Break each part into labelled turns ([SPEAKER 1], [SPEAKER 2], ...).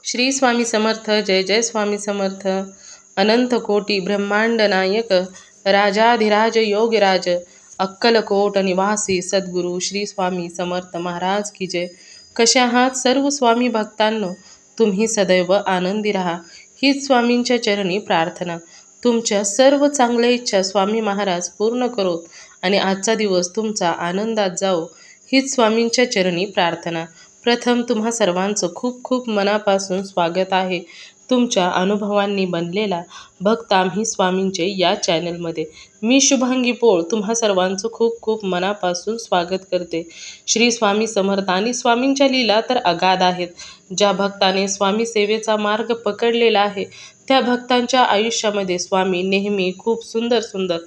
[SPEAKER 1] श्री स्वामी समर्थ. जय जय स्वामी समर्थ. अनंत कोटी ब्रह्मांड नायक राजाधिराज योगीराज अक्कलकोट निवासी सद्गुरू श्री स्वामी समर्थ महाराज की जय. कशा आहात सर्व स्वामी भक्तांनो? तुम्ही सदैव आनंदी राहा हीच स्वामींच्या चरणी प्रार्थना. तुमच्या सर्व चांगल्या इच्छा स्वामी महाराज पूर्ण करोत आणि आजचा दिवस तुमचा आनंदात जाओ हीच स्वामींच्या चरणी प्रार्थना. प्रथम तुम्हा सर्वांचं खूप खूप मनापासून स्वागत आहे. तुमच्या अनुभवांनी बनलेला भक्त आम्ही स्वामींचे या चॅनलमध्ये. मी शुभांगी पोळ तुम्हा सर्वांचं खूप खूप मनापासून स्वागत करते. श्री स्वामी समर्थ आणि स्वामींच्या लीला तर अगाध आहेत. ज्या भक्ताने स्वामी सेवेचा मार्ग पकडलेला आहे त्या भक्तांच्या आयुष्यामध्ये स्वामी नेहमी खूप सुंदर सुंदर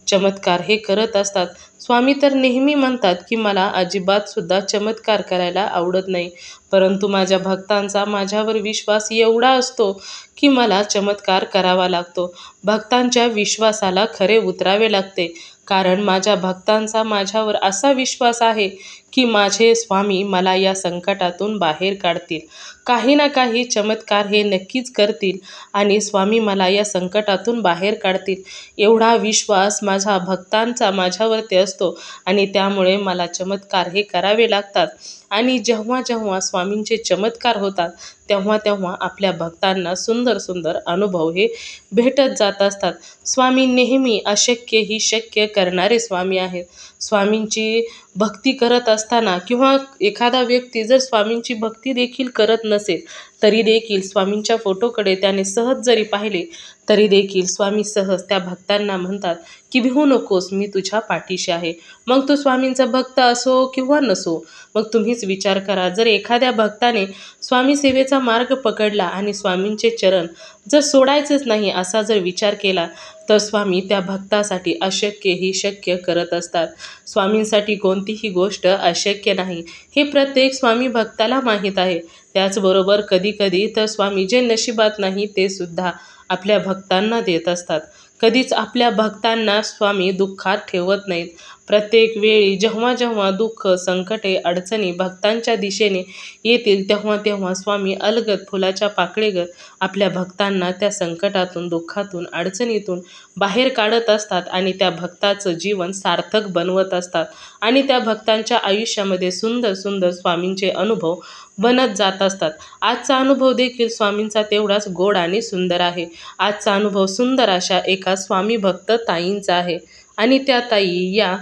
[SPEAKER 1] चमत्कार हे करत असतात. स्वामी तर नेहमी म्हणतात की मला अजिबात सुद्धा चमत्कार करायला आवडत नाही, परंतु माझ्या भक्तांचा माझ्यावर विश्वास एवढा असतो की मला चमत्कार करावा लागतो. भक्तांच्या विश्वासाला खरे उतरावे लागते, कारण माझ्या भक्तांचा माझ्यावर असा विश्वास आहे की माझे स्वामी मला या संकटातून बाहेर काढतील. काही ना काही चमत्कार हे नक्कीच करतील आणि स्वामी मला या संकटातून बाहेर काढतील एवढा विश्वास माझ्या भक्तांचा माझ्यावरती असतो आणि त्यामुळे मला चमत्कार हे करावे लागतात. आणि जेव्हा जेव्हा स्वामींचे चमत्कार होतात तेव्हा तेव्हा आपल्या भक्तांना सुंदर सुंदर अनुभव हे भेटत जात असतात. स्वामी नेहमी अशक्य ही शक्य करणारे स्वामी आहेत. स्वामींची भक्ती करत असताना किंवा एखादा व्यक्ती जर स्वामींची भक्ती देखील करत नसेल तरी देखील स्वामींच्या फोटोकडे त्याने सहज जरी पाहिले तरी देखील स्वामी सहज त्या भक्तांना म्हणतात की भिवू नकोस, मी तुझ्या पाठीशी आहे. मग तो स्वामींचा भक्त असो किंवा नसो. मग तुम्हीच विचार करा, जर एखाद्या भक्ताने स्वामी सेवेचा मार्ग पकडला आणि स्वामींचे चरण जर सोडायचेच नाही असा जर विचार केला तर स्वामी त्या भक्तासाठी अशक्य ही शक्य करत असतात. स्वामींसाठी कोणतीही गोष्ट अशक्य नाही हे प्रत्येक स्वामी भक्ताला माहीत आहे. त्याचबरोबर कधी कधी तर स्वामी जे नशिबात नाही ते सुद्धा आपल्या भक्तांना देत असतात. कधीच आपल्या भक्तांना स्वामी दुःखात ठेवत नाहीत. प्रत्येक वेळी जेव्हा जेव्हा दुःख, संकटे, अडचणी भक्तांच्या दिशेने येतील तेव्हा तेव्हा स्वामी अलगद फुलाच्या पाकळीगत आपल्या भक्तांना त्या संकटातून, दुःखातून, अडचणीतून बाहेर काढत असतात आणि त्या भक्ताचं जीवन सार्थक बनवत असतात आणि त्या भक्तांच्या आयुष्यामध्ये सुंदर सुंदर स्वामींचे अनुभव बनत जात असतात. आजचा अनुभव देखील स्वामींचा तेवढाच गोड आणि सुंदर आहे. आजचा अनुभव सुंदर अशा एका स्वामी भक्त ताईंचा आहे आणि त्या ताई या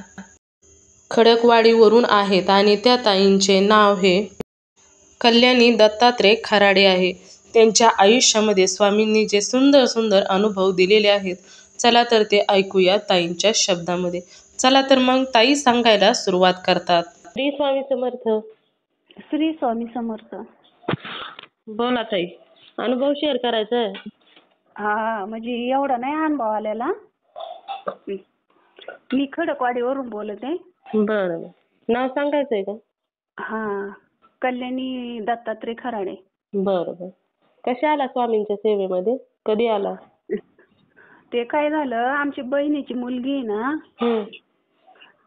[SPEAKER 1] खडकवाडीवरून आहेत आणि त्या ताईंचे नाव हे कल्याणी दत्तात्रय खराडे आहे. त्यांच्या आयुष्यामध्ये स्वामींनी जे सुंदर सुंदर अनुभव दिलेले आहेत, चला तर ते ऐकूया ताईंच्या शब्दामध्ये. चला तर मग ताई सांगायला सुरुवात करतात. श्री स्वामी समर्थ.
[SPEAKER 2] श्री स्वामी समर्थ.
[SPEAKER 1] बोला ताई, अनुभव शेअर करायचा आहे.
[SPEAKER 2] हा, म्हणजे एवढा नाही अनुभव आलेला. मी खडकवाडीवरून बोलत आहे.
[SPEAKER 1] बरं, नाव सांगायचंय का?
[SPEAKER 2] हा, कल्याणी दत्तात्रय खराडे.
[SPEAKER 1] बरं. कशा आला स्वामींच्या सेवेमध्ये? कधी आला?
[SPEAKER 2] ते काय झालं, आमची बहिणीची मुलगी आहे ना,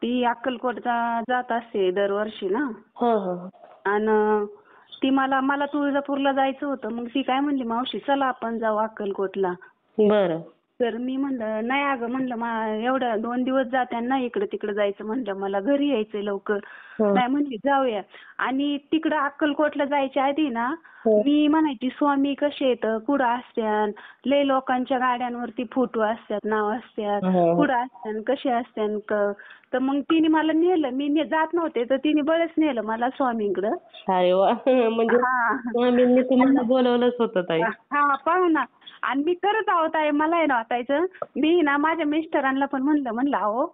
[SPEAKER 2] ती अक्कलकोटला जात असते दरवर्षी ना. आणि ती मला तुळजापूरला जायचं होतं. मग ती काय म्हणली, मावशी चला आपण जाऊ अक्कलकोटला.
[SPEAKER 1] बरं.
[SPEAKER 2] तर मी म्हणलं नाही अगं, म्हणलं एवढ्या 2 दिवस जाते ना, इकडे तिकडे जायचं म्हणलं, मला घरी यायचंय लवकर. नाही म्हणली जाऊया. आणि तिकडं अक्कलकोटला जायच्या आधी ना मी म्हणायची स्वामी कसे येत, कुठं असत्यान, लय लोकांच्या गाड्यांवरती फोटो असतात, नाव असतात, कुठं असत्यान, कसे असत्यान. तर मग तिने मला नेलं. मी जात नव्हते तर तिने बळच नेलं मला स्वामींकडं.
[SPEAKER 1] अरे वा, म्हणजे स्वामींनी तुम्हाला बोलवलंच होतं ताई.
[SPEAKER 2] हा, पाहू ना. आणि मी करत आहोत आहे, मला आहे ना वाटायचं. मी ना माझ्या मिस्टरांना पण म्हणलं अहो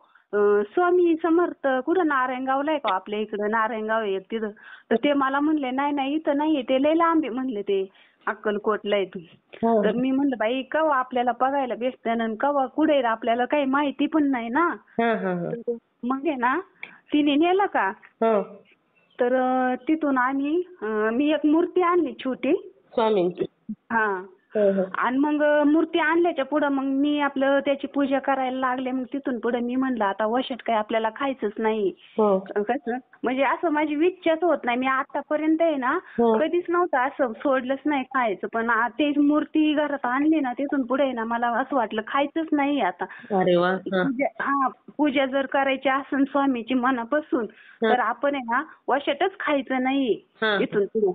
[SPEAKER 2] स्वामी समर्थ कुठं नारायणगावला आहे का आपल्या इकडं? नारायणगाव आहे तिथं. तर ते मला म्हणले नाही इथं नाहीये, ते लय लांब आहे म्हणले, ते अक्कलकोटला आहे. तर मी म्हणलं बाई कवा आपल्याला बघायला भेटतं ना, कवा कुठे आपल्याला काही माहिती पण नाही ना. मग आहे ना तिने नेलं का, तर तिथून मी एक मूर्ती आणली छोटी
[SPEAKER 1] स्वामींची.
[SPEAKER 2] हा, आणि मग मूर्ती आणल्याच्या पुढं मग मी आपलं त्याची पूजा करायला लागले. मग तिथून पुढे मी म्हणलं आता वशात काय आपल्याला खायचंच नाही. कसं म्हणजे असं माझी इच्छाच होत नाही. मी आतापर्यंत आहे ना कधीच नव्हतं असं सोडलंच नाही खायचं. पण ते मूर्ती घरात आणली ना तिथून पुढे ना मला असं वाटलं खायचंच नाही आता.
[SPEAKER 1] अरे वा.
[SPEAKER 2] पूजा जर करायची असेल स्वामीची मनापासून तर आपण आहे ना वशातच खायचं नाही इथून पुढे.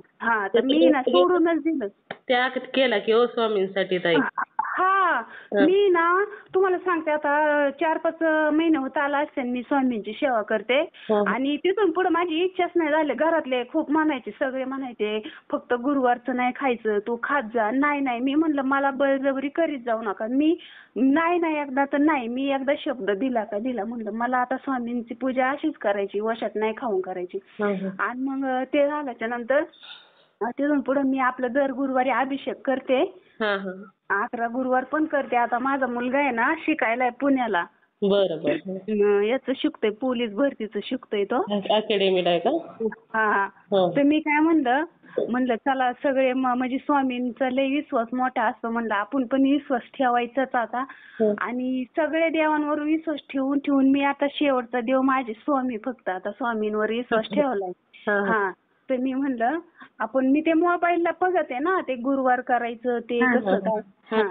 [SPEAKER 2] तर मी ना सोडूनच दिलं.
[SPEAKER 1] त्याग केला की हो स्वामींसाठी ताई.
[SPEAKER 2] मी ना तुम्हाला सांगते आता 4-5 महिने होत आला असेल मी स्वामींची सेवा करते. आणि तिथून पुढे माझी इच्छाच नाही झाली. घरातले खूप म्हणायचे, सगळे म्हणायचे फक्त गुरुवारचं नाही खायचं, तू खात जा. नाही मी म्हणलं मला बळजबरी करीत जाऊ नका. मी नाही एकदा तर नाही. मी एकदा शब्द दिला का दिला. म्हणलं मला आता स्वामींची पूजा अशीच करायची, वशात नाही खाऊन करायची. आणि मग ते झाल्याच्या नंतर तिथून पुढे मी आपलं दर गुरुवारी अभिषेक करते. 11 गुरुवार पण करते. आता माझा मुलगा आहे ना शिकायला पुण्याला.
[SPEAKER 1] बरं.
[SPEAKER 2] याचं शिकतोय, पोलीस भरतीचं शिकतोय तो.
[SPEAKER 1] अकॅडमीला आहे का?
[SPEAKER 2] तर मी काय म्हणलं चला सगळे म्हणजे स्वामींचा लय विश्वास मोठा असतो. म्हणलं आपण पण विश्वास ठेवायचाच आता. आणि सगळे देवांवर विश्वास ठेवून मी आता शेवटचा देव माझे स्वामी फक्त आता स्वामींवर विश्वास ठेवलाय. तर मी म्हणलं मी ते मोबाईलला बघते ना ते गुरुवार करायचं ते कसं काय.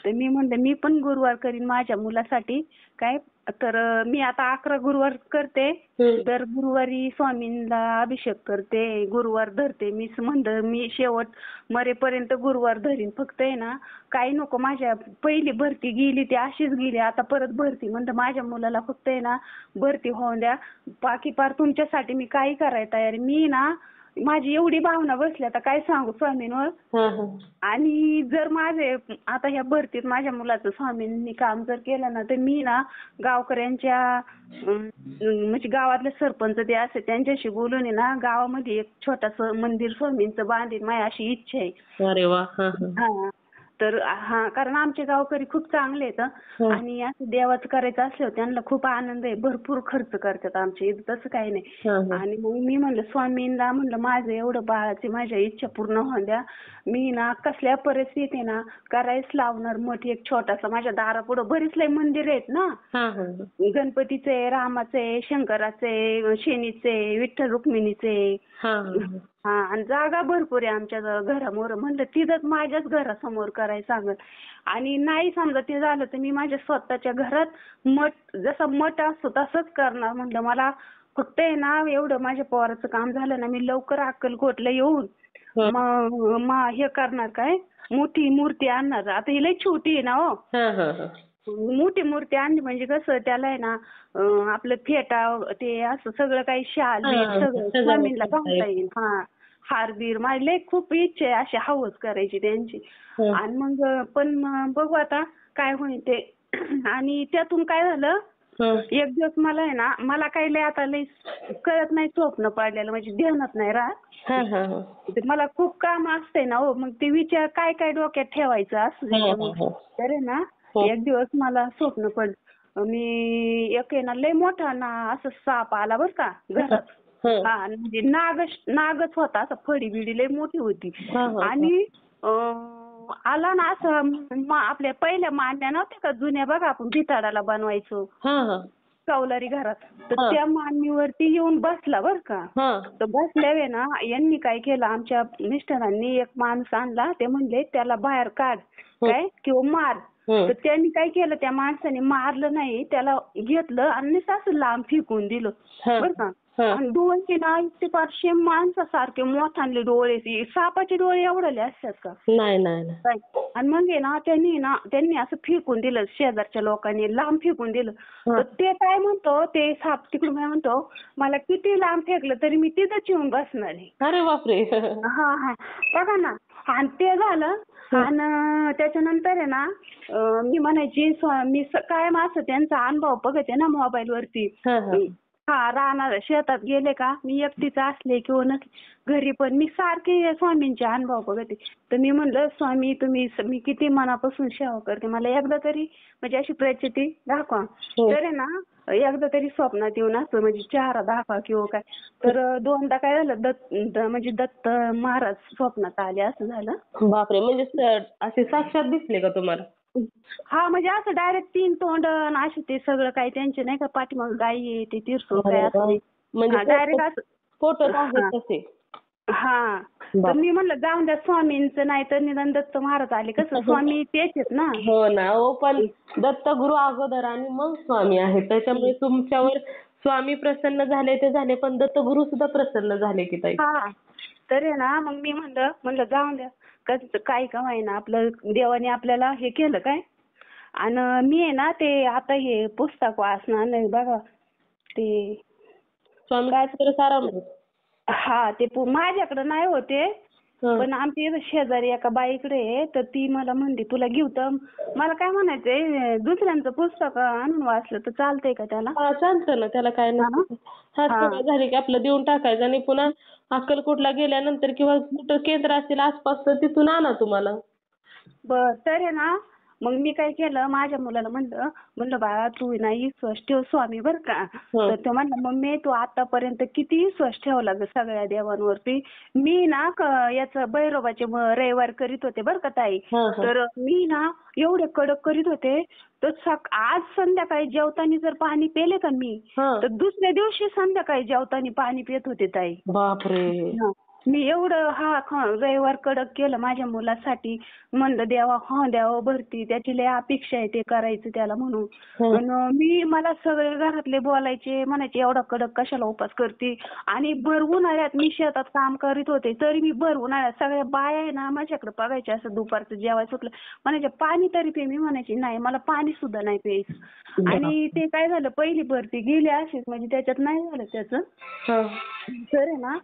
[SPEAKER 2] तर मी म्हणलं मी पण गुरुवार करीन माझ्या मुलासाठी. काय तर मी आता 11 गुरुवार करते. दर गुरुवारी स्वामींना अभिषेक करते, गुरुवार धरते. मी म्हणलं मी शेवट मरेपर्यंत गुरुवार धरीन. फक्त आहे ना काही नको, माझ्या पहिली भरती गेली ती अशीच गेली. आता परत भरती म्हणलं माझ्या मुलाला फक्त आहे ना भरती होऊन द्या. बाकी पार तुमच्यासाठी मी काही करायला तयार आहे. मी ना माझी एवढी भावना बसली आता काय सांगू स्वामींवर. आणि जर माझे आता ह्या भरतीत माझ्या मुलाचं स्वामींनी काम जर केलं ना तर मी ना गावकऱ्यांच्या म्हणजे गावातले सरपंच ते असे त्यांच्याशी बोलून ना गावामध्ये एक छोटंसं मंदिर स्वामींचं बांधीन. माझी अशी इच्छा आहे.
[SPEAKER 1] अरे वा.
[SPEAKER 2] तर कारण आमचे गावकरी खूप चांगले आहेत. आणि असं देवाचं करायचं असल्यावर त्यांना खूप आनंद आहे. भरपूर खर्च करतात आमच्या इथं, तसं काही नाही. आणि मग मी म्हणलं स्वामींना म्हणलं माझं एवढं बाळाची माझ्या इच्छा पूर्ण होऊन द्या. मी ना कसल्या परिस्थिती ना करायच लावणार मठ एक छोटासा. माझ्या दारापुढं बरीच लय मंदिर आहेत ना. गणपतीचे, रामाचे, शंकराचे, शनीचे, विठ्ठल रुक्मिणीचे. आणि जागा भरपूर आहे आमच्या घरामोर. म्हणलं तिथंच माझ्याच घरासमोर करायला सांगत. आणि नाही समजा ते झालं तर मी माझ्या स्वतःच्या घरात मठ जसा मठ असतो तसंच करणार. म्हणलं मला फक्त आहे ना एवढं माझ्या पोराचं काम झालं ना मी लवकर अक्कलकोटला येऊन मग हे करणार काय मोठी मूर्ती आणणार. आता ही लय छोटी आहे ना हो. मोठी मूर्ती आणली म्हणजे कसं त्याला आहे ना आपलं फेटा ते असं सगळं काही शाल सगळं स्वामींना घालता येईल. हारबीर माझी लय खूप इच्छा आहे अशी हौस करायची त्यांची. आणि मग पण बघू आता काय होईल ते. आणि त्यातून काय झालं एक दिवस मला आहे ना मला काही लय आता लय कळत नाही स्वप्न पडलेलं म्हणजे ध्यानात नाही राहत. मला खूप काम असतंय ना हो. मग ते विचार काय डोक्यात ठेवायचं असं तर आहे ना एक दिवस मला स्वप्न पडलं. मी एक आहे ना लय मोठा ना असं साप आला बरं का घरात. म्हणजे नागच होता असं फडी बिडी लय मोठी होती. आणि आला ना असं आपल्या पहिल्या मांड्या नव्हत्या का जुन्या बघा आपण भिताडाला बनवायचो कौलारी घरात. तर त्या मांडणीवरती येऊन बसला बरं का. तर बसल्यावे ना यांनी काय केलं आमच्या मिस्टरांनी एक माणूस आणला. ते म्हणले त्याला बाहेर काढ काय किंवा मार. तर त्यांनी काय केलं त्या माणसाने मारलं नाही त्याला घेतलं आणि असं लांब फेकून दिलं बरं का. आणि डोळे ना इतके पारशे माणसासारखे मोठाले डोळे. सापाचे डोळे एवढले असतात का?
[SPEAKER 1] नाही.
[SPEAKER 2] आणि मग त्यांनी असं फेकून दिलं शेजारच्या लोकांनी लांब फेकून दिलं. तर ते काय म्हणतो ते साप तिकडून काय म्हणतो मला किती लांब फेकलं तरी मी तिथंच येऊन बसणार आहे.
[SPEAKER 1] अरे बापरे.
[SPEAKER 2] बघा ना. आणि ते झालं. आणि त्याच्यानंतर आहे ना मी म्हणायची मी कायम असं त्यांचा अनुभव बघते ना मोबाईल वरती. राहणार शेतात गेले का मी एकटीच असले किंवा नसले घरी पण मी सारखे स्वामींचे अनुभव बघते. तर मी म्हणलं स्वामी मी किती मनापासून सेवा करते मला एकदा तरी म्हणजे अशी प्रचिती दाखवा. तर आहे ना एकदा तरी स्वप्नात येऊन असं म्हणजे चेहरा दाखवा किंवा काय. तर दोनदा काय झालं म्हणजे दत्त महाराज स्वप्नात आले असं झालं.
[SPEAKER 1] बापरे, म्हणजे असे साक्षात दिसले का तुम्हाला?
[SPEAKER 2] हा म्हणजे असं डायरेक्ट 3 तोंड असे ते सगळं काही त्यांचे नाही का पाठीमाग गायी आहे ते त्रिशूळ काय असं नाही.
[SPEAKER 1] म्हणजे
[SPEAKER 2] डायरेक्ट असं
[SPEAKER 1] फोटो आहेत तसे.
[SPEAKER 2] हा तर मी म्हणलं जाऊन द्या स्वामींचं नाही तर निदान दत्त महाराज आले कसं स्वामी तेच आहेत ना.
[SPEAKER 1] हो ना. हो पण दत्तगुरु अगोदर आणि मग स्वामी आहेत, त्याच्यामुळे तुमच्यावर स्वामी प्रसन्न झाले ते झाले, पण दत्तगुरु सुद्धा प्रसन्न झाले की ताई.
[SPEAKER 2] हा तर आहे ना मग मी म्हणलं जाऊन द्या कसं काही का होईना आपलं देवाने आपल्याला हे केलं काय. आणि मी आहे ना ते आता हे पुस्तक वाचणार नाही बघा ते
[SPEAKER 1] स्वामी
[SPEAKER 2] काय
[SPEAKER 1] सारामृत.
[SPEAKER 2] हा ते माझ्याकडे नाही होते पण आमच्या इथं शेजारी एका बाईकडे आहे तर ती मला म्हणली तुला घेऊ तर मला काय म्हणायचंय दुसऱ्यांचं पुस्तक आणून वाचलं तर चालतंय का त्याला?
[SPEAKER 1] हा चालतं ना, त्याला काय नसतं. हा सेवा झाली की आपलं देऊन टाकायचं आणि पुन्हा अक्कलकोटला गेल्यानंतर किंवा कुठं केंद्र असेल आसपास तर तिथून आणा तुम्हाला.
[SPEAKER 2] बर तर आहे ना मग मी काय केलं माझ्या मुलाला म्हणलं बाळा तू ना विश्वास ठेव स्वामी बर का. तर तो म्हणला मम्मी तू आतापर्यंत किती विश्वास ठेवला ग सगळ्या देवांवरती. मी ना याचं भैरोबाचे रविवार करीत होते बर का ताई. तर मी ना एवढे कडक करीत होते तर आज संध्याकाळी जेवताना जर पाणी पेले का मी तर दुसऱ्या दिवशी संध्याकाळी जेवताना पाणी पित होते ताई.
[SPEAKER 1] बापरे.
[SPEAKER 2] मी एवढं रविवार कडक केलं माझ्या मुलासाठी. म्हणलं द्यावा भरती त्याची लय अपेक्षा आहे ते करायचं त्याला म्हणून. आणि मला सगळे घरातले बोलायचे म्हणायचे एवढा कडक कशाला उपास करते. आणि भर उन्हाळ्यात मी शेतात काम करीत होते तरी मी भर उन्हाळ्यात सगळ्या बाया आहे ना माझ्याकडे बघायच्या असं दुपारचं जेवायचं सुटलं म्हणायचे पाणी तरी पे. मी म्हणायचे नाही मला पाणी सुद्धा नाही प्यायचं. आणि ते काय झालं पहिली भरती गेली अशीच म्हणजे त्याच्यात नाही झालं त्याचं. तर आहे ना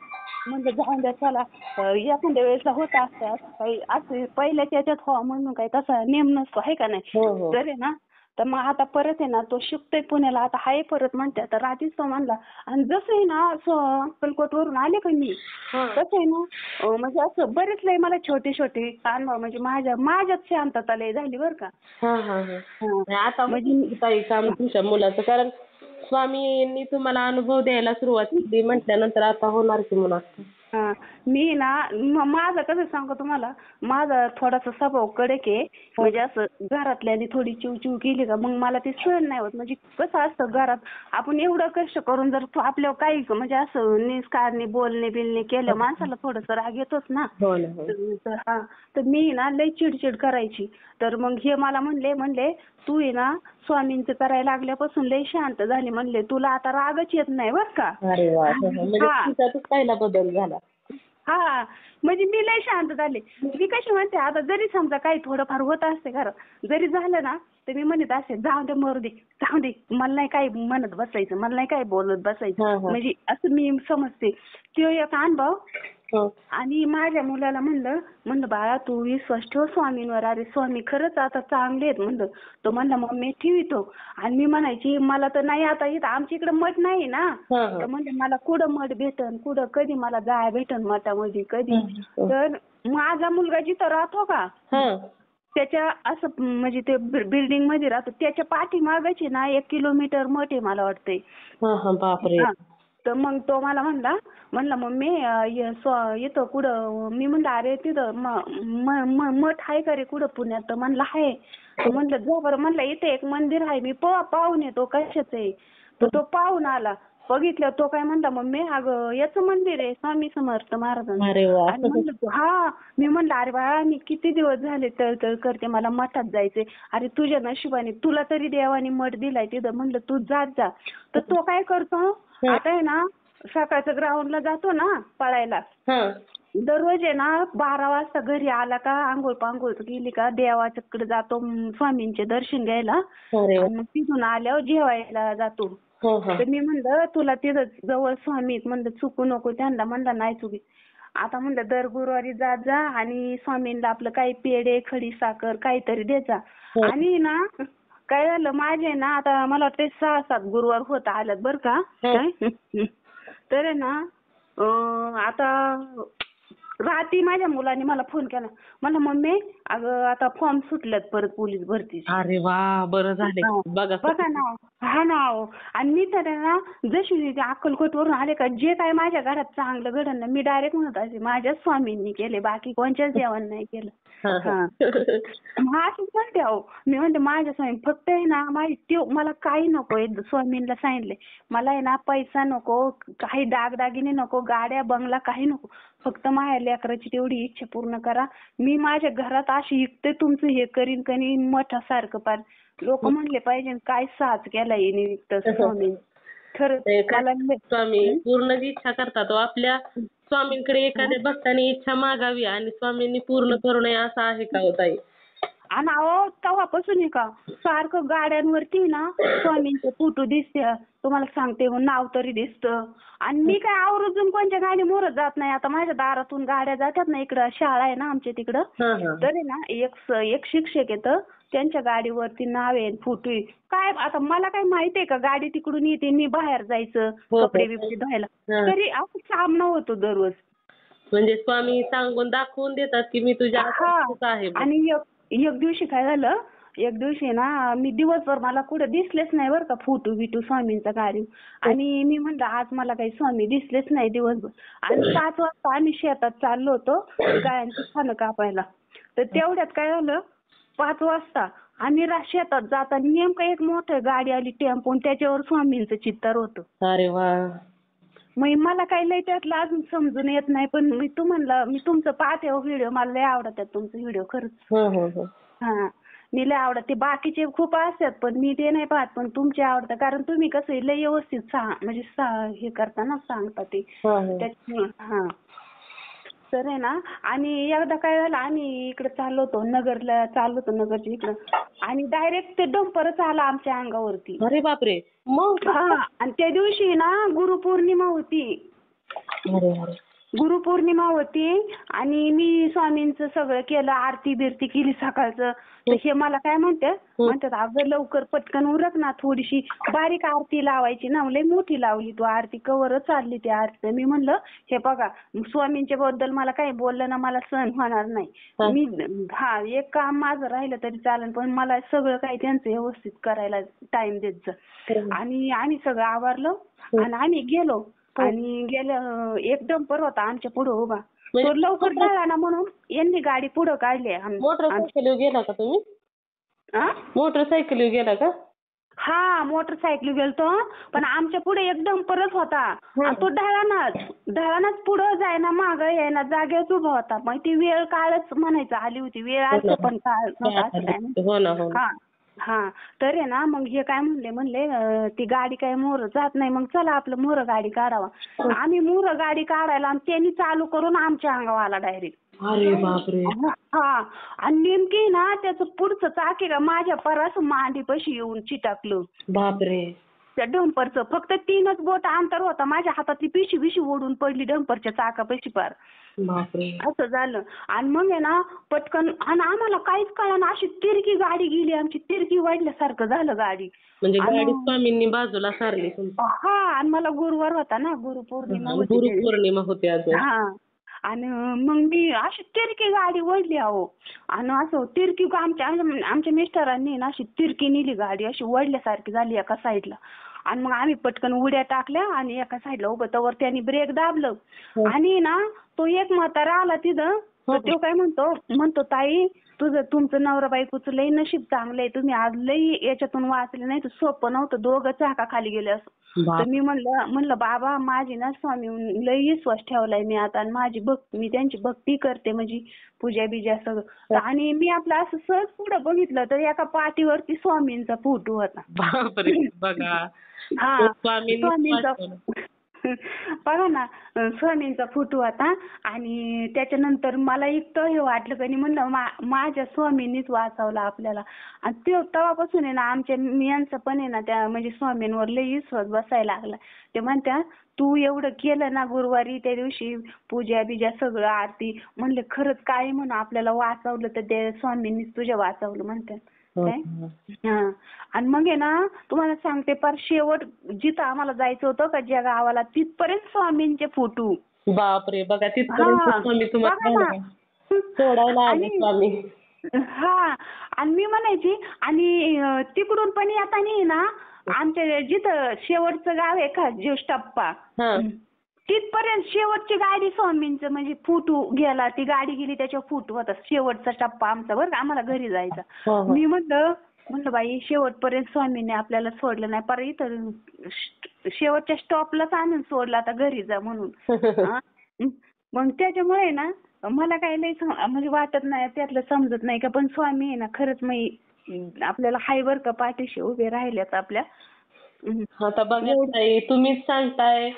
[SPEAKER 2] म्हणजे जाऊन द्या चला एखाद्या वेळेस होत असतात काही असं पहिल्याच्या याच्यात म्हणून काही तसा नेम नसतो आहे का नाही. तर आहे ना तर मग आता परत आहे ना तो शिकतोय पुण्याला आता हाय परत म्हणते तर रात्रीच तो म्हणला. आणि जसं आहे ना अक्कलकोट वरून आले का मी तसं आहे ना म्हणजे असं बरेच लय मला छोटे छोटे अनुभव म्हणजे माझ्याच शांतता लय झाली बरं का.
[SPEAKER 1] आता म्हणजे काम तुमच्या मुलाचं कारण स्वामींनी तुम्हाला अनुभव द्यायला सुरुवात केली म्हटल्यानंतर आता होणार की मुलाचं.
[SPEAKER 2] मी ना माझं कसं सांगू तुम्हाला माझा थोडासा स्वभाव कडक आहे. म्हणजे असं घरातल्यानी थोडी चिवचिव केली का मग मला ते सहन नाही होत. म्हणजे कसं असतं घरात आपण एवढं कष्ट करून जर आपल्यावर काही म्हणजे असं निष्कारणी बोलणे बिलणे केलं माणसाला थोडंसं राग येतोच ना. तर मी ना लय चिडचिड करायची. तर मग हे मला म्हणले तू आहे ना स्वामींचं करायला लागल्यापासून लय शांत झाली म्हणले तुला आता रागच येत नाही बरं का.
[SPEAKER 1] पहिला बदल झाला.
[SPEAKER 2] म्हणजे मी लय शांत झाले. मी कशी म्हणते आता जरी समजा काही थोडंफार होत असते घरात जरी झालं ना तर मी म्हणत असे जाऊ दे मरू दे जाऊ दे मला नाही काही म्हणत बसायचं मला नाही काही बोलत बसायचं. म्हणजे असं मी समजते. तो एक अनुभव. आणि माझ्या मुलाला म्हणलं बाळा तू विश्वास ठेव स्वामींवर. अरे स्वामी खरंच आता चांगले आहेत म्हणलं. तो म्हणला मम्मी ठेवितो. आणि मी म्हणायची मला तर नाही आता इथं आमच्या इकडे मठ नाही ना. तर म्हणजे मला कुठं मठ भेटन कुठं कधी मला जाय भेटन मठामध्ये कधी. तर माझा मुलगा जिथं राहतो का त्याच्या असं म्हणजे ते बिल्डिंग मध्ये राहतो त्याच्या पाठीमागच ना 1 किलोमीटर मठ आहे मला वाटतंय. तर मग तो मला म्हणला मम्मी येतो कुठं. मी म्हणलं अरे तिथं मठ आहे का रे कुठं पुण्यात. तर म्हणलं आहे. म्हणलं जा बरं म्हणलं इथे एक मंदिर आहे मी पाहून येतो कशाचं आहे. तर तो पाहून आला बघितलं तो काय म्हणला मम्मी अगं याचं मंदिर आहे स्वामी समर्थ महाराजांचं. मी म्हणलं अरे बाळा मी किती दिवस झाले तळतळ करते मला मठात जायचंय. अरे तुझ्या नशिबाने तुला तरी देवाने मठ दिलाय तिथं म्हणलं तू जात जा. तर तो काय करतो आता आहे ना सकाळचं ग्राउंडला जातो ना पळायला. दररोज आहे ना 12 वाजता घरी आला का आंघोळ केली का देवाच्याकडे जातो स्वामींचे दर्शन घ्यायला. मग तिथून आल्यावर जेवायला जातो. तर मी म्हणलं तुला तिथं जवळ स्वामी म्हणलं चुकू नको त्यांना म्हणलं नाही चुकी. आता म्हणलं दर गुरुवारी जात जा आणि स्वामींना आपलं काही पेढे खडी साखर काहीतरी द्यायचा. आणि ना काय झालं माझे ना आता मला वाटतं 6-7 गुरुवार होत आल्यात बरं का. तर आहे ना आता रात्री माझ्या मुलाने मला फोन केला. म्हणला मम्मी अगं आता फॉर्म सुटल्यात परत पोलीस भरतीचे.
[SPEAKER 1] अरे वा, बरं झाले
[SPEAKER 2] हा.
[SPEAKER 1] बघा.
[SPEAKER 2] बघा ना. हा ना अहो. आणि मी तर आहे ना जशी ते अक्कलकोटवरून आले का जे काय माझ्या घरात चांगलं घडलं ना मी डायरेक्ट म्हणत असे माझ्याच स्वामींनी केले बाकी कोणत्याच देवाने नाही केलं. हा. मग असंच म्हणते अहो. मी म्हणते माझ्या स्वामी फक्त आहे ना माझी मला काही नको स्वामींना सांगितले मला आहे ना पैसा नको काही दागदागिने नको गाड्या बंगला काही नको फक्त माझ्या लेकराची तेवढी इच्छा पूर्ण करा. मी माझ्या घरात अशी इकते तुमचं हे करीन कणी मठासारखं पार लोक म्हणले पाहिजे काय साज केला येणे स्वामी. खरंच मला
[SPEAKER 1] स्वामी पूर्ण जी इच्छा करतात तो आपल्या स्वामींकडे एखाद्या भक्ताने इच्छा मागावी आणि स्वामींनी पूर्ण करू नये असं आहे का होताई?
[SPEAKER 2] आणि अहो तेव्हापासून आहे का सारखं गाड्यांवरती ना स्वामींचे फोटो दिसते तुम्हाला सांगते नाव तरी दिसतं. आणि मी काय आवर्जून कोणत्या गाडी मोरत जात नाही. आता माझ्या दारातून गाड्या जातात ना इकडं शाळा आहे ना आमच्या तिकडं तर आहे ना एक शिक्षक येतं त्यांच्या गाडीवरती नाव आहे फोटो आहे. काय आता मला काय माहिती आहे का गाडी तिकडून येते मी बाहेर जायचं कपडे बिपडे धुवायला तरी असं सामना होतो दररोज.
[SPEAKER 1] म्हणजे स्वामी सांगून दाखवून देतात की मी तुझ्या आहे.
[SPEAKER 2] आणि एक दिवशी काय झालं एक दिवशी ना मी दिवसभर मला कुठे दिसलेच नाही बरं का फोटो बिटू स्वामींचा गाडी. आणि मी म्हणलं आज मला काही स्वामी दिसलेच नाही दिवसभर. आणि 5 वाजता आम्ही शेतात चाललो होतो गायांचं खाणं कापायला. तर तेवढ्यात काय झालं 5 वाजता आम्ही शेतात जाताना नेमकं एक मोठं गाडी आली टेम्पो त्याच्यावर स्वामींचं चित्तर होतं.
[SPEAKER 1] अरे वा.
[SPEAKER 2] मग मला काही लय त्यातलं अजून समजून येत नाही पण मी तुमचं पाहते व्हिडिओ मला लय आवडतात तुमचे व्हिडिओ खरंच. हा मी लय आवडत ते बाकीचे खूप असतात पण मी ते नाही पाहत पण तुमचे आवडतात कारण तुम्ही कसं लय व्यवस्थित म्हणजे हे करता ना सांगता ते त्याच्यामुळे. हा तर आहे ना आणि एकदा काय झालं आम्ही इकडे चाललो होतो नगरला चाललो होतो नगरच्या इकडं आणि डायरेक्ट ते डंपरच आला आमच्या अंगावरती.
[SPEAKER 1] अरे बापरे. मग
[SPEAKER 2] आणि त्या दिवशी ना गुरुपौर्णिमा होती. गुरुपौर्णिमा होती आणि मी स्वामींचं सगळं केलं आरती बिरती केली सकाळचं. तर हे मला काय म्हणतात अगं लवकर पटकन उरक ना थोडीशी बारीक आरती लावायची ना लय मोठी लावली तू आरती कवरच चालली ती आरती. मी म्हणलं हे बघा स्वामींच्या बद्दल मला काही बोललं ना मला सहन होणार नाही. मी एक काम माझं राहिलं तरी चालेल पण मला सगळं काही त्यांचं व्यवस्थित करायला टाइम देत जा. आणि आम्ही सगळं आवरलं आणि आम्ही गेलो आणि गेलं एक डंपर होता आमच्या पुढे उभा तो लवकर झाला ना म्हणून यांनी गाडी पुढे काढली.
[SPEAKER 1] मोटरसायकल गेला का तुम्ही? मोटरसायकल गेला का?
[SPEAKER 2] हा मोटरसायकल गेलतो पण आमच्या पुढे एक डंपरच होता आणि तो ढळानच पुढे जायना मागं यायना जागेच उभा होता. मग ती वेळ काळच म्हणायचं आली होती वेळ आली पण काळ नव्हता. हा तर आहे ना मग हे काय म्हणले ती गाडी काय मोर जात नाही मग चला आपलं मोर गाडी काढावा. आम्ही मोर गाडी काढायला आणि त्यांनी चालू करून आमच्या अंगावर आला डायरेक्ट.
[SPEAKER 1] अरे बापरे.
[SPEAKER 2] हा आणि नेमकी ना त्याचं पुढचं चाक का माझ्या परास मांडीपाशी येऊन चिटकलं. बापरे. त्या डंपरचं फक्त 3च बोट अंतर होता माझ्या हातातली पिशी ओढून पडली डंपरच्या चाकापाशी पार.
[SPEAKER 1] बापरे.
[SPEAKER 2] असं झालं आणि मग आहे ना पटकन आणि आम्हाला काहीच कळलं अशी तिरकी गाडी गेली आमची तिरकी वाढल्यासारखं झालं गाडी.
[SPEAKER 1] म्हणजे गाडी स्वामींनी बाजूला सारली.
[SPEAKER 2] हा आणि मला गुरुवार होता ना गुरुपौर्णिमा
[SPEAKER 1] होती अजून.
[SPEAKER 2] हा आणि मग मी अशी तिरकी गाडी वळली अहो आणि असं तिरकी आमच्या मिस्टरांनी ना अशी तिरकी नेली गाडी अशी वळल्यासारखी झाली एका साईडला. आणि मग आम्ही पटकन उड्या टाकल्या आणि एका साईडला उभं तवर त्यांनी ब्रेक दाबलं आणि ना तो एक म्हातारा आला तिथं तो काय म्हणतो ताई तुमचं नवरा बायकोचं लई नशीब चांगलंय तुम्ही आज लई याच्यातून वाचले नाही तर सोपं नव्हतं दोघं चाका खाली गेले असं. तर मी म्हणलं बाबा माझी ना स्वामी लई विश्वास ठेवलाय मी आता आणि मी त्यांची भक्ती करते म्हणजे पूजा बिजा सगळं. आणि मी आपलं असं सहज पुढं बघितलं तर एका पाठीवरती स्वामींचा फोटो होता.
[SPEAKER 1] बघा
[SPEAKER 2] हा स्वामींचा बघा ना स्वामींचा फोटो होता. आणि त्याच्यानंतर मला इतकं हे वाटलं की म्हणलं माझ्या स्वामींनीच वाचवलं आपल्याला. आणि तेव्हापासून आहे ना आमच्या मियांचं पण आहे ना त्या म्हणजे स्वामींवर लई विश्वास बसायला लागला. ते म्हणतात तू एवढं केलं ना गुरुवारी त्या दिवशी पूजा बिजा सगळं आरती म्हणले खरंच काय म्हणून आपल्याला वाचवलं तर ते स्वामींनीच तुझ्या वाचवलं म्हणतात. आणि मग आहे ना तुम्हाला सांगते पार शेवट जिथं आम्हाला जायचं होतं का ज्या गावाला तिथपर्यंत स्वामींचे फोटो
[SPEAKER 1] बापरे, बघा तिथपर्यंत
[SPEAKER 2] हा
[SPEAKER 1] स्वामी तुम्हाला
[SPEAKER 2] बघा
[SPEAKER 1] बघा.
[SPEAKER 2] ना.
[SPEAKER 1] सोडायला आले
[SPEAKER 2] आणि
[SPEAKER 1] स्वामी.
[SPEAKER 2] हा आणि मी म्हणायची आणि तिकडून पण येताना ना आमच्या जिथं शेवटचं गाव आहे का ज्येष्ठप्पा
[SPEAKER 1] हा
[SPEAKER 2] तिथपर्यंत शेवटची गाडी स्वामींचं म्हणजे फुटू गेला, ती गाडी गेली त्याच्यावर फुटू होता शेवटचा टप्पा आमचा बरं का, आम्हाला घरी जायचा.
[SPEAKER 1] हो हो.
[SPEAKER 2] मी म्हणलं बाई शेवटपर्यंत स्वामींनी आपल्याला सोडलं नाही, पर इथं शेवटच्या स्टॉपलाच आणून सोडलं, आता घरी जा म्हणून. हा. मग त्याच्यामुळे ना मला काही लई म्हणजे वाटत नाही, त्यातलं समजत नाही का, पण स्वामी आहे ना खरंच आपल्याला हाय बरं का, पाठीशी उभे राहिल्यात आपल्या.
[SPEAKER 1] आता बघा ताई, तुम्हीच सांगताय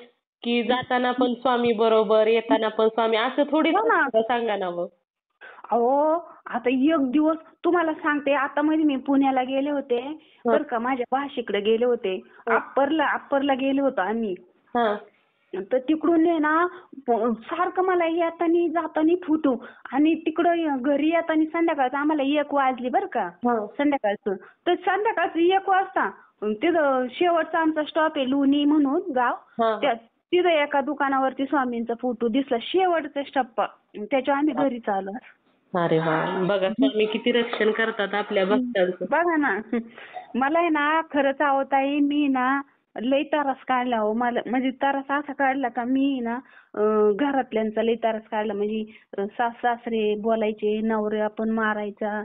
[SPEAKER 1] की जाताना पण स्वामी बरोबर, येताना पण स्वामी, असं थोडीच
[SPEAKER 2] हो ना.
[SPEAKER 1] असतं, सांगा ना मग.
[SPEAKER 2] अहो आता एक दिवस तुम्हाला सांगते, आता मध्ये मी पुण्याला गेले होते बरं का, माझ्या भाषेकडे गेले होते, अप्परला गेले होतो आम्ही.
[SPEAKER 1] हा
[SPEAKER 2] तर तिकडून आहे ना सारखं मला येतानी जातानी फुटू, आणि तिकडं घरी येतानी संध्याकाळचं आम्हाला 1 वाजली बरं का,
[SPEAKER 1] हा
[SPEAKER 2] संध्याकाळचं. तर संध्याकाळचं 1 वाजता तिथं शेवटचा आमचा स्टॉप आहे लुनी म्हणून गाव,
[SPEAKER 1] हा.
[SPEAKER 2] तिथं एका दुकानावरती स्वामींचा फोटो दिसला, शेवटचा स्टप्पा, त्याच्यावर आम्ही घरी आलो.
[SPEAKER 1] अरे वा, बघा स्वामी किती रक्षण करतात आपल्या भक्तांचं.
[SPEAKER 2] बघा ना, मला आहे ना खरंच ताई, मी ना लई त्रास काढला हो. मला म्हणजे त्रास असा काढला का मी ना घरातल्यांचा लई त्रास काढला, म्हणजे सासरे बोलायचे, नवरे आपण मारायचा,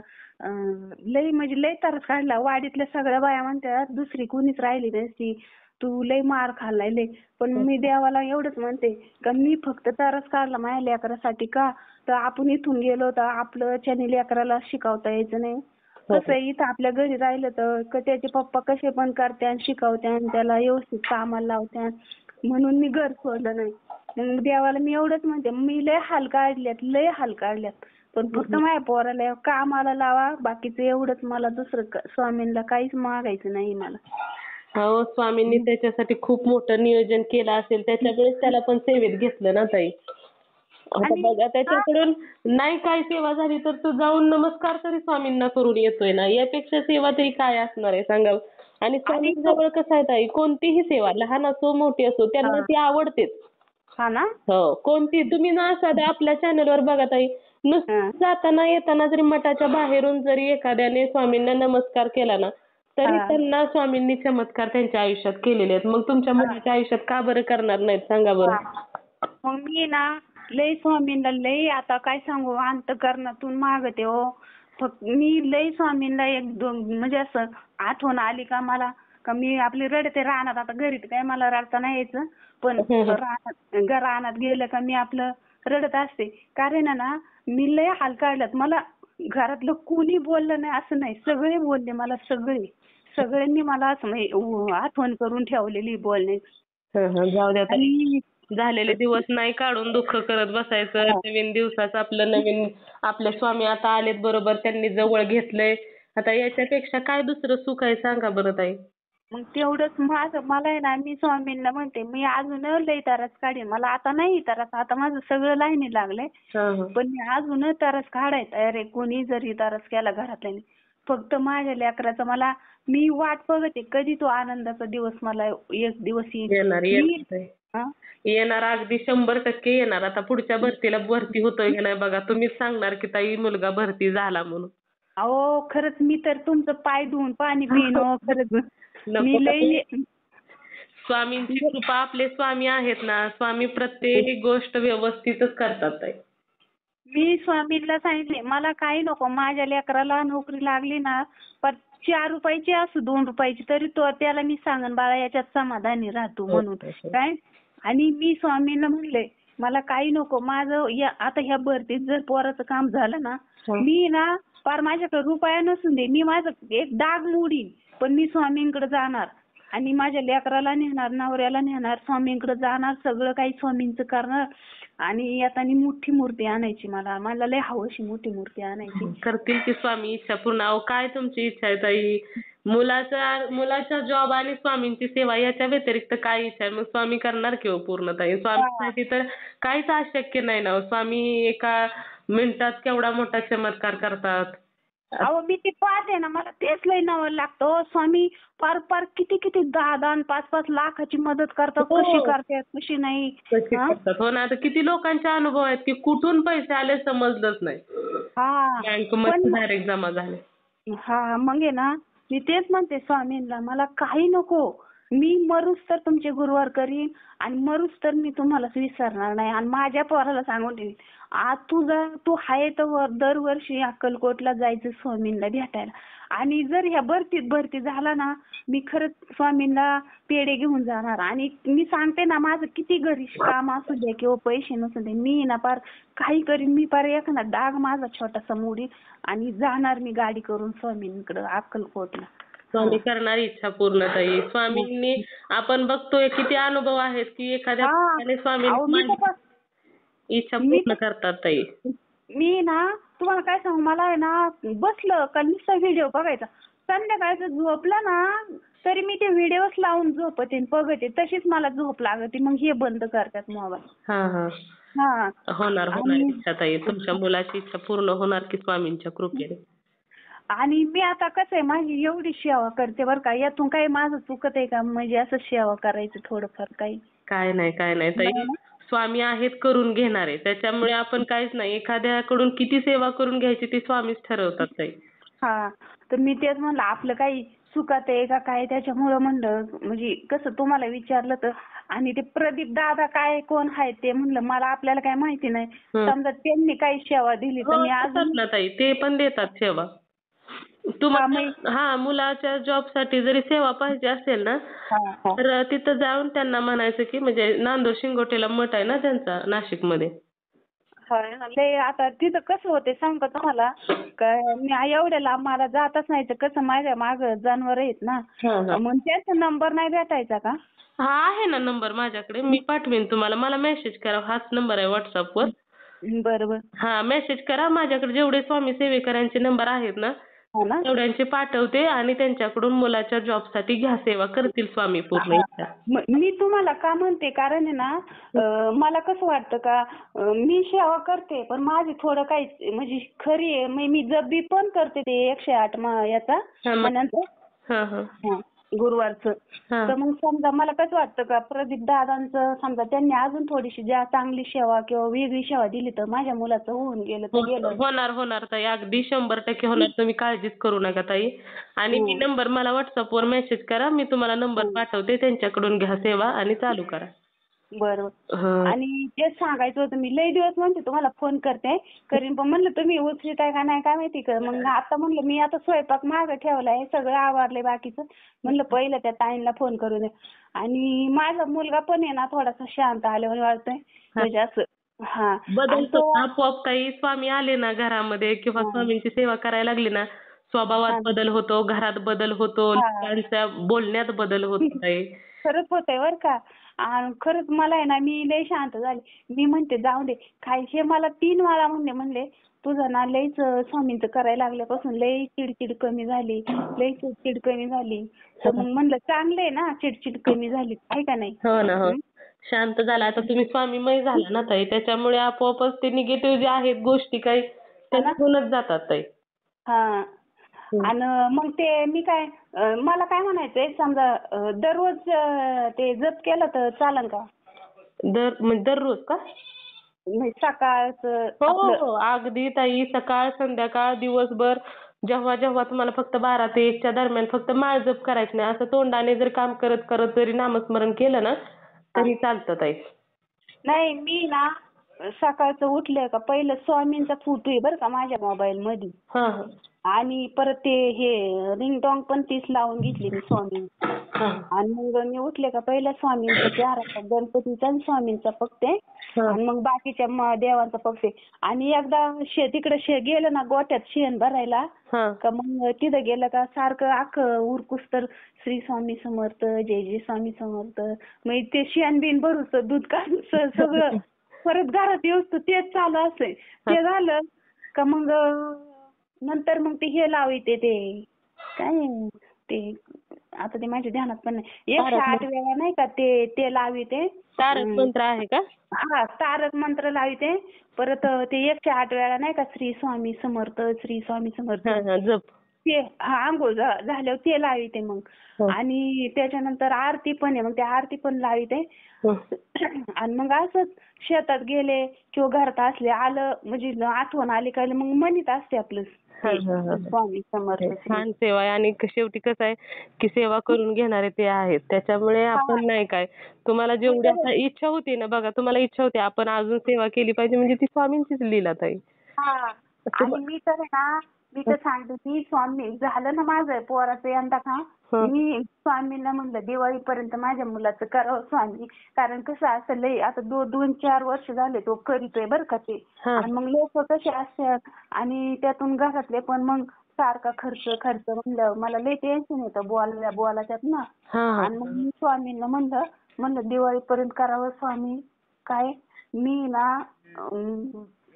[SPEAKER 2] लई म्हणजे लई त्रास काढला. वाडीतल्या सगळ्या बाया म्हणतात दुसरी कोणीच राहिली नसती, तू लई मार खाल्लाय लई. पण मी देवाला एवढंच म्हणते का मी फक्त त्रास काढला माझ्या लेकरासाठी, का तर आपण इथून गेलो तर आपलं च्यानी लेकराला शिकवता यायचं नाही. कसं इथं आपल्या घरी राहिलं तर त्याचे पप्पा कसे पण करत्यान, शिकवत्यान, त्याला व्यवस्थित कामाला लावत्यान, म्हणून मी घर सोडलं नाही. मग देवाला मी एवढंच म्हणते, मी लय हाल काढल्यात, पण फक्त माझ्या पोराला कामाला लावा, बाकीचं एवढंच. मला दुसरं स्वामींना काहीच मागायचं नाही मला.
[SPEAKER 1] हो, स्वामींनी त्याच्यासाठी खूप मोठं नियोजन केलं असेल, त्याच्यामुळेच त्याला पण सेवेत घेतलं ना ताई. आता बघा, त्याच्याकडून नाही काय सेवा झाली तर तो जाऊन नमस्कार तरी स्वामींना करून येतोय ना, यापेक्षा सेवा तरी काय असणार आहे सांगा. आणि स्वामींजवळ कसं आहे ताई, कोणतीही सेवा लहान असो मोठी असो त्यांना ती आवडतेच.
[SPEAKER 2] हा ना.
[SPEAKER 1] हो, कोणती तुम्ही ना साध्या आपल्या चॅनलवर बघा ताई, नुसतं जाताना येताना जरी मठाच्या बाहेरून जरी एखाद्याने स्वामींना नमस्कार केला ना, तरी त्यांना स्वामींनी चमत्कार त्यांच्या आयुष्यात केलेले आहेत. मग तुमच्या मुलाच्या आयुष्यात का बरं करणार नाहीत सांगा बरं.
[SPEAKER 2] मग मी ना लय स्वामींना लय, आता काय सांगू, अंतःकरणातून मागते हो. फक्त मी लय स्वामींना एक दोन म्हणजे असं आठवण आली का मला, का मी आपली रडते रानात. आता घरी काय मला रडता नाही यायचं, पण रानात गेलं का मी आपलं रडत असते. कारण आहे ना मी लय हाल काढल्यात. मला घरातलं कोणी बोललं नाही असं नाही, सगळे बोलले मला, सगळ्यांनी मला असं म्हणजे आठवण करून ठेवलेली बोलण्याची.
[SPEAKER 1] जाऊ द्या ताई, झालेले दिवस नाही काढून दुःख करत बसायचं. नवीन दिवसाचं नवीन आपले स्वामी आता आलेत बरोबर, त्यांनी जवळ घेतलंय. आता याच्यापेक्षा काय दुसरं सुख आहे सांगा बरं ताई.
[SPEAKER 2] मग तेवढंच मला आहे ना, मी स्वामींना म्हणते, मी अजून लय त्रास काढेन. मला आता नाही त्रास, आता माझं सगळं लाईनी लागलंय, पण मी अजून त्रास काढायचा आहे. कोणी जरी त्रास केला घरातल्याने, फक्त माझ्या लेकराचा मी वाट बघते कधी तो आनंदाचा दिवस मला एक दिवस
[SPEAKER 1] येणार अगदी 100% येणार. आता पुढच्या भरतीला भरती होतोय की नाही बघा, तुम्हीच सांगणार की ताई मुलगा भरती झाला म्हणून.
[SPEAKER 2] अहो खरंच मी तर तुमचं पाय धुवून पाणी पिणं खरंच मी लई.
[SPEAKER 1] स्वामींची कृपा, आपले स्वामी आहेत ना, स्वामी प्रत्येक गोष्ट व्यवस्थितच करतात ताई.
[SPEAKER 2] मी स्वामींना सांगितले मला काही नको, माझ्या लेकराला नोकरी लागली ना, पण 4 रुपयाची असो 2 रुपयाची तरी त्याला मी सांगन बाळा याच्यात समाधानी राहतो म्हणून काय. आणि मी स्वामींना म्हणले मला काही नको, माझं आता ह्या भरतीत जर पोराचं काम झालं ना, मी ना फार माझ्याकडे रुपया नसून दे, मी माझं एक डाग मोडीन, पण मी स्वामींकडे जाणार आणि माझ्या लेकराला नेणार, नवऱ्याला नेणार, स्वामींकडे जाणार, सगळं काही स्वामींचं करणार. आणि आता मोठी मूर्ती आणायची, मला लय हवशी मोठी मूर्ती आणायची.
[SPEAKER 1] करतील की स्वामी इच्छा पूर्ण. अहो काय तुमची इच्छा आहे ताई? मुलाचा जॉब आणि स्वामींची सेवा याच्या व्यतिरिक्त काय इच्छा आहे? मग स्वामी करणार की हो पूर्ण ताई. स्वामींसाठी तर काहीच अशक्य नाही ना. स्वामी एका मिनिटात केवढा मोठा चमत्कार करतात.
[SPEAKER 2] अहो मी ते पाहते ना, मला तेच लय नवल लागतं. हो स्वामी फार फार किती किती 10-10 आणि 5-5 लाखाची मदत करतात.
[SPEAKER 1] हो.
[SPEAKER 2] कशी करतात कशी नाही.
[SPEAKER 1] कशी
[SPEAKER 2] हा
[SPEAKER 1] करतात. हो ना, आता किती लोकांचे अनुभव आहेत की कुठून पैसे आले समजलंच नाही.
[SPEAKER 2] हा
[SPEAKER 1] बँकमध्ये
[SPEAKER 2] पण
[SPEAKER 1] डायरेक्ट जमा झाले.
[SPEAKER 2] हा मग आहे ना, मी तेच म्हणते स्वामींना, मला काही नको. मी मरूस तर तुमचे गुरुवार करीन आणि मरूस तर मी तुम्हालाच विसरणार नाही. आणि माझ्या पोराला सांगून ठेवीन, आज तू आहे तर दरवर्षी अक्कलकोटला जायचं स्वामींना भेटायला. आणि जर ह्या भरती झाला ना, मी खरंच स्वामींना पेढे घेऊन जाणार. आणि मी सांगते ना, माझं किती घरी काम असू दे किंवा पैसे नसू दे, मी ना पार काही करीन. मी पार एखादा डाग माझा छोटासा मोडीन आणि जाणार मी गाडी करून स्वामींकडे अक्कलकोटला.
[SPEAKER 1] स्वामी करणार इच्छा पूर्ण ताई. स्वामींनी आपण बघतोय किती अनुभव आहेत की एखाद्या
[SPEAKER 2] हा
[SPEAKER 1] ठिकाणी
[SPEAKER 2] अहो
[SPEAKER 1] स्वामींनी इच्छा
[SPEAKER 2] मी
[SPEAKER 1] पूर्ण करतात ताई.
[SPEAKER 2] मी ना तुम्हाला काय सांगू, मला आहे ना बसलं का नुसता व्हिडिओ बघायचा. संध्याकाळचं झोपलं ना तरी मी ते व्हिडिओच लावून झोपते आणि बघते. तशीच मला झोप लागते. मग हे बंद करतात मोबाईल.
[SPEAKER 1] हा हा.
[SPEAKER 2] हा
[SPEAKER 1] होणार
[SPEAKER 2] आणि
[SPEAKER 1] इच्छा ताई. तुमच्या मुलाची इच्छा पूर्ण होणार की स्वामींच्या कृपेने.
[SPEAKER 2] आणि मी आता कसं आहे, माझी एवढी सेवा करते बरं का, यातून काही माझं चुकत आहे का? म्हणजे असं सेवा करायचं थोडंफार काही
[SPEAKER 1] काय नाही ताई.
[SPEAKER 2] नाही ना?
[SPEAKER 1] स्वामी आहेत करून घेणारे. त्याच्यामुळे आपण काहीच नाही. एखाद्याकडून किती सेवा करून घ्यायची ती स्वामीच ठरवतात ताई.
[SPEAKER 2] हा तर मी तेच म्हणलं, आपलं काही चुकत आहे का काय, त्याच्यामुळं म्हणलं म्हणजे कसं तुम्हाला विचारलं तर. आणि ते प्रदीप दादा काय कोण आहेत ते म्हणलं, मला आपल्याला काय माहिती नाही. समजा त्यांनी काही सेवा दिली तर
[SPEAKER 1] हो
[SPEAKER 2] मी
[SPEAKER 1] देतात
[SPEAKER 2] अजून
[SPEAKER 1] ना ताई. ते पण देतात सेवा.
[SPEAKER 2] हा मग
[SPEAKER 1] तुम्हाला मुलाच्या जॉबसाठी जरी सेवा पाहिजे असेल ना,
[SPEAKER 2] हा
[SPEAKER 1] तर तिथं जाऊन त्यांना म्हणायचं की म्हणजे नांदूर शिंगोटेला मठ आहे ना त्यांचा नाशिकमध्ये.
[SPEAKER 2] होय ना. लय आता तिथं कसं होते सांगू का तुम्हाला, का मी एवढ्या लांब मला जातच नाही. तर कसं माझ्या मागं जनावर आहेत ना, मग त्यांचा नंबर नाही भेटायचा का?
[SPEAKER 1] हा आहे ना नंबर माझ्याकडे. मी पाठवेन तुम्हाला. मला मेसेज करा. हाच नंबर आहे WhatsAppवर.
[SPEAKER 2] बरोबर.
[SPEAKER 1] हा मेसेज करा. माझ्याकडे जेवढे स्वामी सेवेकरांचे नंबर आहेत ना,
[SPEAKER 2] हो ना.
[SPEAKER 1] तेवढ्यांचे पाठवते आणि त्यांच्याकडून मुलाच्या जॉबसाठी घ्या सेवा. करतील स्वामी पूर्ण इच्छा.
[SPEAKER 2] मी तुम्हाला का म्हणते, कारण आहे ना मला कसं वाटतं का, मी सेवा करते पण माझी थोडं काही म्हणजे खरी आहे. मी जब्बी पण करते ते 108 याचा मनांचं
[SPEAKER 1] हा हा
[SPEAKER 2] गुरुवारचं.
[SPEAKER 1] हा.
[SPEAKER 2] तर मग समजा मला कसं वाटतं का, प्रदीप दादांचं समजा त्यांनी अजून थोडीशी चांगली सेवा किंवा वेगळी सेवा दिली तर माझ्या मुलाचं होऊन गेलं तर गेलं.
[SPEAKER 1] होणार ताई. अगदी 100% होणार. तुम्ही काळजीच करू नका ताई. आणि मी नंबर मला WhatsAppवर मेसेज करा. मी तुम्हाला नंबर पाठवते. त्यांच्याकडून घ्या सेवा आणि चालू करा.
[SPEAKER 2] बरोबर. आणि तेच सांगायचं होतं, मी लय दिवस म्हणते तुम्हाला फोन करीन पण म्हणलं तुम्ही उचलताय का नाही काय माहिती का. मग आता म्हणलं मी आता स्वयंपाक मागं ठेवलाय, सगळं आवरलंय बाकीचं. म्हणलं पहिलं त्या ताईंना फोन करू दे. आणि माझा मुलगा पण आहे ना थोडासा शांत आल्यावर वाटतंय म्हणजे असं. हा
[SPEAKER 1] बदलतो आपोआप ताई. स्वामी आले ना घरामध्ये किंवा स्वामींची सेवा करायला लागली ना, स्वभावात बदल होतो, घरात बदल होतो, लोकांच्या बोलण्यात बदल होतो ताई.
[SPEAKER 2] खरंच होतंय बरं का. आणि खरंच मला आहे ना, मी लय शांत झाले. मी म्हणते जाऊ दे काय. हे मला 3 वेळा म्हणले तुझं ना लयच स्वामींचं करायला लागल्यापासून लय चिडचिड कमी झाली, लय चिडचिड कमी झाली. तर मग म्हणलं चांगलं आहे ना, चिडचिड कमी झाली आहे का नाही.
[SPEAKER 1] हो ना. हो. शांत झाला. आता तुम्ही स्वामीमय झाला ना ताई, त्याच्यामुळे आपोआपच ते निगेटिव्ह जे आहेत गोष्टी काही त्या निघूनच जातात ताई.
[SPEAKER 2] हा. आणि मग ते मी काय मला काय म्हणायचंय, समजा दररोज ते जप केलं तर चालेल का?
[SPEAKER 1] दररोज का?
[SPEAKER 2] म्हणजे सकाळचं
[SPEAKER 1] हो. अगदी ताई. सकाळ, संध्याकाळ, दिवसभर जेव्हा जेव्हा तुम्हाला फक्त 12 ते 1च्या दरम्यान फक्त माळ जप करायचं नाही. असं तोंडाने जर काम करत करत जरी नामस्मरण केलं ना तरी चालतं ताई.
[SPEAKER 2] नाही मी ना सकाळचं उठलं का पहिलं स्वामींचा फोटो आहे बरं का माझ्या मोबाईलमध्ये. आणि परत ते हे रिंगटोन पण तीच लावून घेतली मी स्वामी. आणि मग मी उठले का पहिल्या स्वामींचा चेहरा, गणपतीचा आणि स्वामींचा बघते. आणि मग बाकीच्या देवांचा बघते. आणि एकदा तिकडे गेलं ना गोट्यात शेण भरायला का, मग तिथं गेलं का सारखं अख्खं उरकुस तर श्री स्वामी समर्थ, जय जय स्वामी समर्थ. मग ते शेण बिन भरूच, दूध काढूच सगळं परत घरात येऊच तेच चालू असतंय. ते झालं का मग नंतर मग ते हे लावते ते काय ते आता ते माझ्या ध्यानात पण नाही.
[SPEAKER 1] तारक
[SPEAKER 2] 108 वेळा नाही का ते लाविते.
[SPEAKER 1] तारक मंत्र आहे का?
[SPEAKER 2] हा, तारक मंत्र लाविते. परत ते 108 वेळा नाही का श्री स्वामी समर्थ, श्री स्वामी समर्थ,
[SPEAKER 1] जप.
[SPEAKER 2] ते आंघोळ झाल्यावर ते लाविते मग. आणि त्याच्यानंतर आरती पण आहे, मग ते आरती पण लाविते. आणि मग असंच शेतात गेले किंवा घरात असले आलं म्हणजे आठवण आली का मग म्हणत असते आपलं स्वामी समर्थ.
[SPEAKER 1] छान सेवा आहे आणि शेवटी कसं आहे की सेवा करून घेणारे ते आहेत, त्याच्यामुळे आपण नाही काय तुम्हाला जेवढी आता इच्छा होती ना, बघा तुम्हाला इच्छा होती आपण अजून सेवा केली पाहिजे म्हणजे ती स्वामींचीच लीला ताई.
[SPEAKER 2] आणि मी तर सांगते की स्वामी झालं ना माझं पोराचं यंदा का, मी स्वामींना म्हणलं दिवाळीपर्यंत माझ्या मुलाचं करावं स्वामी. कारण कसं असं लय आता 2-4 वर्ष झाले तो करीतोय बरं का ते. आणि मग लोक कसे असतात आणि त्यातून घरातले पण मग सारखा खर्च म्हणलं मला लय टेन्शन येतं बोलायच्यात ना. आणि मग मी स्वामींना म्हणलं दिवाळीपर्यंत करावं स्वामी. काय मी ना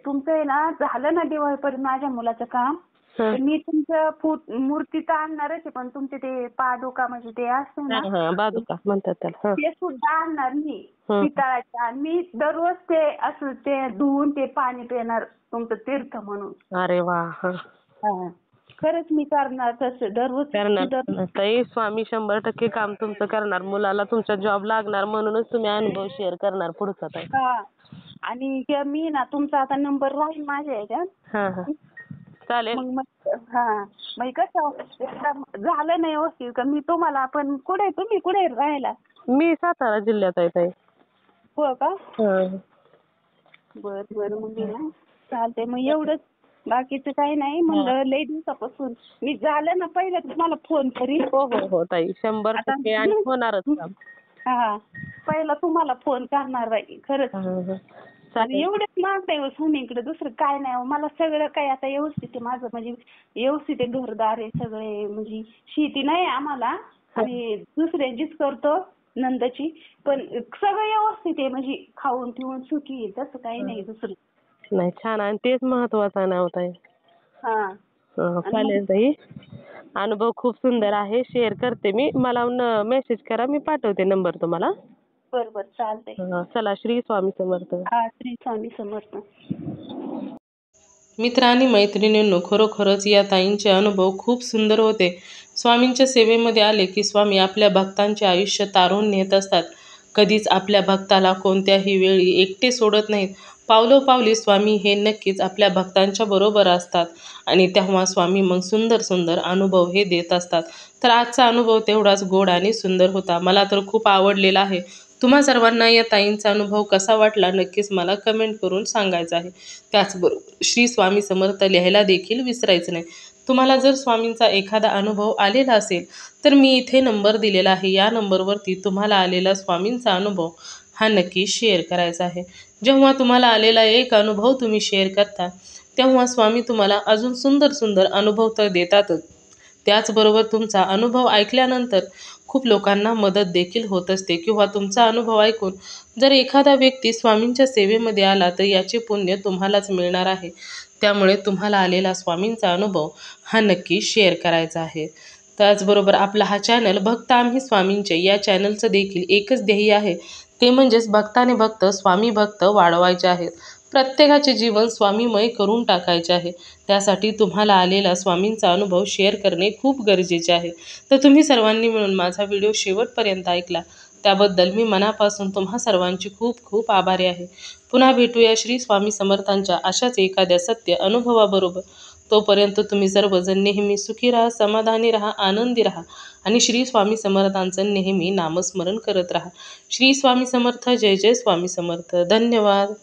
[SPEAKER 2] तुमचं आहे ना झालं ना दिवाळीपर्यंत माझ्या मुलाचं काम, तर मी तुमचं मूर्ती तर आणणारच आहे, पण तुमचे ते पादुका म्हणजे ते असते ना
[SPEAKER 1] बादुका म्हणतात त्याला,
[SPEAKER 2] ते सुद्धा आणणार मी पितळाचे. आणि मी दररोज ते असं ते धुवून ते पाणी पिणार तुमचं तीर्थ म्हणून.
[SPEAKER 1] अरे वा.
[SPEAKER 2] खरंच मी करणार तसं दररोज
[SPEAKER 1] करणार ताई. स्वामी 100% काम तुमचं करणार. मुलाला तुमचा जॉब लागणार म्हणूनच तुम्ही अनुभव शेअर करणार पुढचा ताई.
[SPEAKER 2] आणि मी ना तुमचा आता नंबर राहील माझ्या ह्याच्यात.
[SPEAKER 1] चालेल.
[SPEAKER 2] मग कसं झालं नाही व्यवस्थित का मी तुम्हाला आपण तुम्ही कुठे राहायला?
[SPEAKER 1] मी सातारा जिल्ह्यात आहे ताई.
[SPEAKER 2] हो का? बरं मग ना चालतंय मग एवढंच, बाकीचं काही नाही. म्हणलं लय दिवसापासून मी झालं ना पहिलं तुम्हाला फोन करीन.
[SPEAKER 1] हो ताई 100% आणि होणारच काम.
[SPEAKER 2] पहिला तुम्हाला फोन करणार आहे खरंच. आणि एवढंच मागताय हो स्वामींकडे, दुसरं काय नाही. मला सगळं काही आता व्यवस्थित आहे माझं, म्हणजे व्यवस्थित आहे, घरदार आहे सगळे, म्हणजे शेती नाही आम्हाला आणि दुसऱ्यांचीच करतो नंदाची, पण सगळं व्यवस्थित आहे, म्हणजे खाऊन पिऊन सुखी आहे, तसं काही नाही दुसरं.
[SPEAKER 1] नाही छान आणि तेच महत्वाचं नाव ताई. चालेल ताई. अनुभव खूप सुंदर आहे, शेअर करते मी. मला मेसेज करा, मी पाठवते नंबर तुम्हाला.
[SPEAKER 2] बरं चालतंय.
[SPEAKER 1] चला, श्री स्वामी समर्थ.
[SPEAKER 2] श्री स्वामी समर्थ.
[SPEAKER 1] मित्र आणि मैत्रिणींनो, खरोखरच या ताईंचे अनुभव खूप सुंदर होते. स्वामींच्या सेवेमध्ये आले की स्वामी आपल्या भक्तांचे आयुष्य तारून नेत असतात. कधीच आपल्या भक्ताला कोणत्याही वेळी एकटे सोडत नाहीत. पावलोपावली स्वामी हे नक्कीच आपल्या भक्तांच्या बरोबर असतात आणि तेव्हा स्वामी मग सुंदर सुंदर अनुभव हे देत असतात. तर आजचा अनुभव तेवढाच गोड आणि सुंदर होता. मला तर खूप आवडलेला आहे. तुम्हा सर्वांना या ताईंचा अनुभव कसा वाटला नक्कीच मला कमेंट करून सांगायचं आहे. त्याचबरोबर श्री स्वामी समर्थ लिहायला देखील विसरायचं नाही. तुम्हाला जर स्वामींचा एखादा अनुभव आलेला असेल तर मी इथे नंबर दिलेला आहे. या नंबरवरती तुम्हाला आलेला स्वामींचा अनुभव हा नक्की शेअर करायचा आहे. जेव्हा तुम्हाला आलेला एक अनुभव तुम्ही शेअर करता तेव्हा स्वामी तुम्हाला अजून सुंदर सुंदर अनुभव तर देतातच, त्याचबरोबर तुमचा अनुभव ऐकल्यानंतर खूप लोकांना मदत देखील होत असते किंवा तुमचा अनुभव ऐकून जर एखादा व्यक्ती स्वामींच्या सेवेमध्ये आला तर याचे पुण्य तुम्हालाच मिळणार आहे. त्यामुळे तुम्हाला आलेला स्वामींचा अनुभव हा नक्की शेअर करायचा आहे. त्याचबरोबर आपला हा चॅनल भक्त आम्ही स्वामींचे या चॅनलचं देखील एकच ध्येय आहे, ते म्हणजेच भक्ताने भक्त स्वामी भक्त वाढवायचे आहेत. प्रत्येकाचे जीवन स्वामीमय करून टाकायचे आहे. त्यासाठी तुम्हाला आलेला स्वामींचा अनुभव शेअर करणे खूप गरजेचे आहे. तर तुम्ही सर्वांनी मिळून माझा व्हिडिओ शेवटपर्यंत ऐकला त्याबद्दल मी मनापासून तुम्हा सर्वांची खूप खूप आभारी आहे. पुन्हा भेटूया श्री स्वामी समर्थांच्या अशाच एखाद्या सत्य अनुभवाबरोबर. तोपर्यंत तुम्ही सर्वजण नेहमी सुखी राहा, समाधानी राहा, आनंदी राहा आणि श्री स्वामी समर्थांचं नेहमी नामस्मरण करत राहा. श्री स्वामी समर्थ. जय जय स्वामी समर्थ. धन्यवाद.